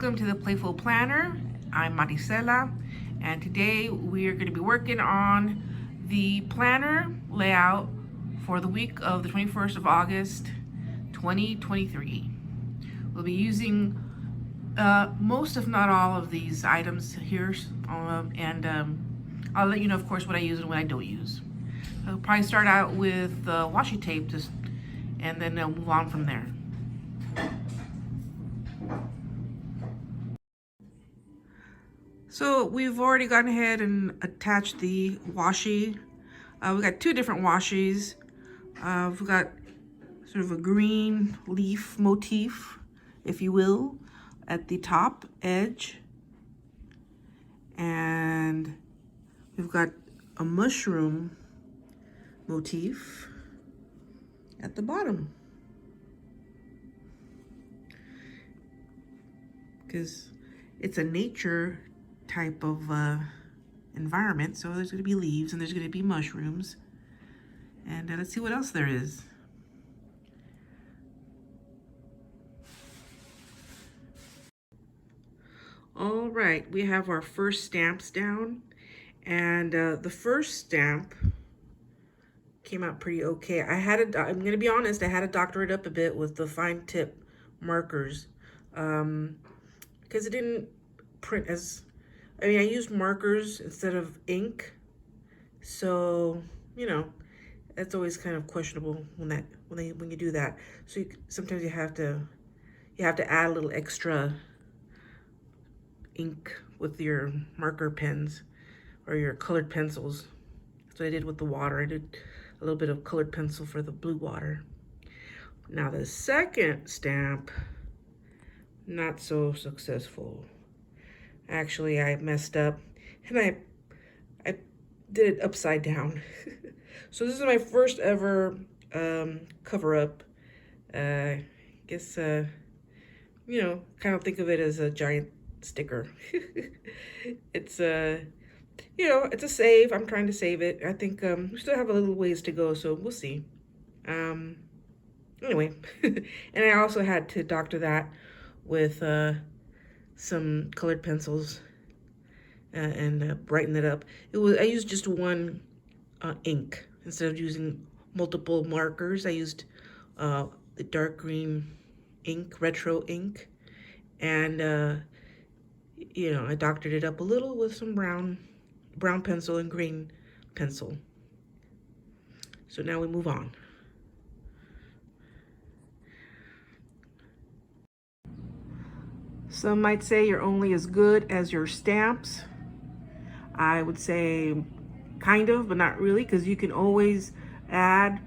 Welcome to the Playful Planner. I'm Maricela, and today we are going to be working on the planner layout for the week of the 21st of August, 2023. We'll be using most, if not all, of these items here, and I'll let you know, of course, what I use and what I don't use. I'll probably start out with washi tape, and then I'll move on from there. So we've already gone ahead and attached the washi. We've got two different washies. We've got sort of a green leaf motif, if you will, at the top edge. And we've got a mushroom motif at the bottom. Because it's a nature type of environment, so there's going to be leaves and there's going to be mushrooms, and let's see what else there is. All right, we have our first stamps down, and the first stamp came out pretty okay. I'm going to be honest, I had to doctor it up a bit with the fine tip markers because it didn't print as, I used markers instead of ink, so that's always kind of questionable when you do that. So sometimes you have to add a little extra ink with your marker pens or your colored pencils. That's what I did with the water. I did a little bit of colored pencil for the blue water. Now the second stamp, not so successful. Actually, I messed up and I did it upside down. So this is my first ever cover up. I guess, kind of think of it as a giant sticker. It's it's a save. I'm trying to save it. I think we still have a little ways to go, so we'll see. Anyway, and I also had to doctor that with some colored pencils and brighten it up. I used just one ink instead of using multiple markers. I used the dark green ink, retro ink, and I doctored it up a little with some brown pencil and green pencil. So now we move on. Some might say you're only as good as your stamps. I would say kind of, but not really, because you can always add,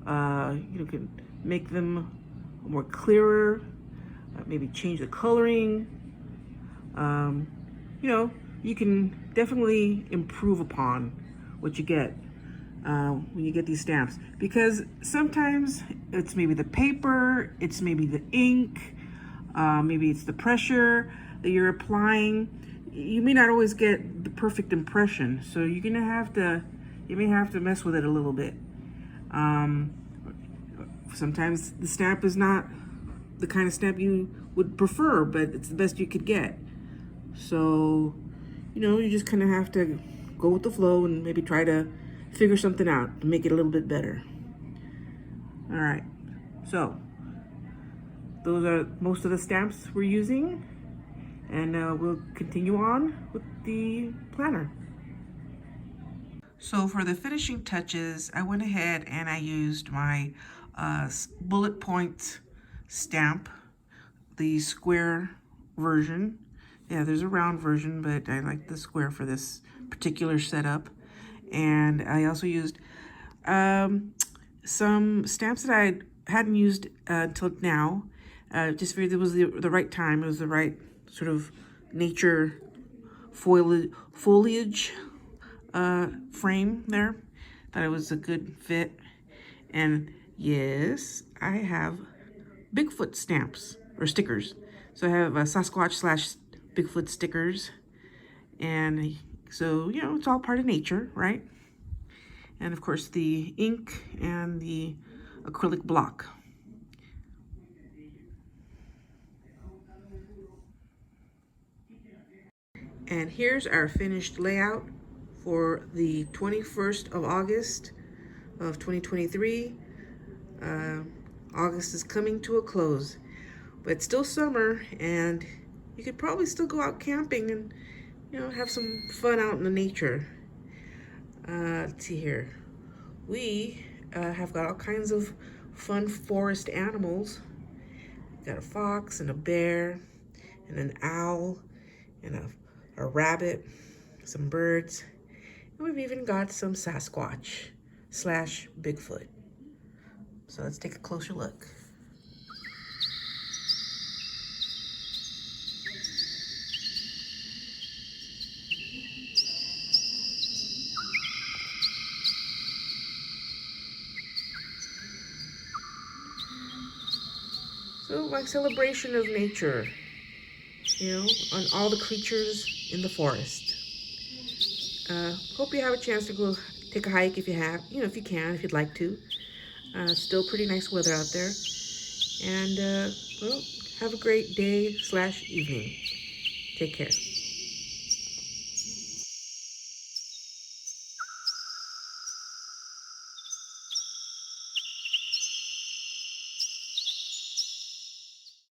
you can make them more clearer, maybe change the coloring. You can definitely improve upon what you get when you get these stamps, because sometimes it's maybe the paper, it's maybe the ink, maybe it's the pressure that you're applying. You may not always get the perfect impression, so you may have to mess with it a little bit. Sometimes the stamp is not the kind of stamp you would prefer, but it's the best you could get. So, you just kind of have to go with the flow and maybe try to figure something out to make it a little bit better. All right, so those are most of the stamps we're using, and we'll continue on with the planner. So for the finishing touches, I went ahead and I used my bullet point stamp, the square version. Yeah, there's a round version, but I like the square for this particular setup. And I also used some stamps that I hadn't used until now. Just figured it was the right time. It was the right sort of nature foliage frame there. Thought it was a good fit. And yes, I have Bigfoot stamps or stickers. So I have a Sasquatch / Bigfoot stickers, and so it's all part of nature, right? And of course the ink and the acrylic block. And here's our finished layout for the 21st of August of 2023. August is coming to a close, but it's still summer, and you could probably still go out camping and, you know, have some fun out in the nature. Let's see here. We have got all kinds of fun forest animals. We've got a fox and a bear and an owl and a rabbit, some birds, and we've even got some Sasquatch slash Bigfoot. So let's take a closer look. So my celebration of nature, you know, on all the creatures in the forest. Hope you have a chance to go take a hike if you have, you know, if you can, if you'd like to. Still pretty nice weather out there. And, well, have a great day slash evening. Take care.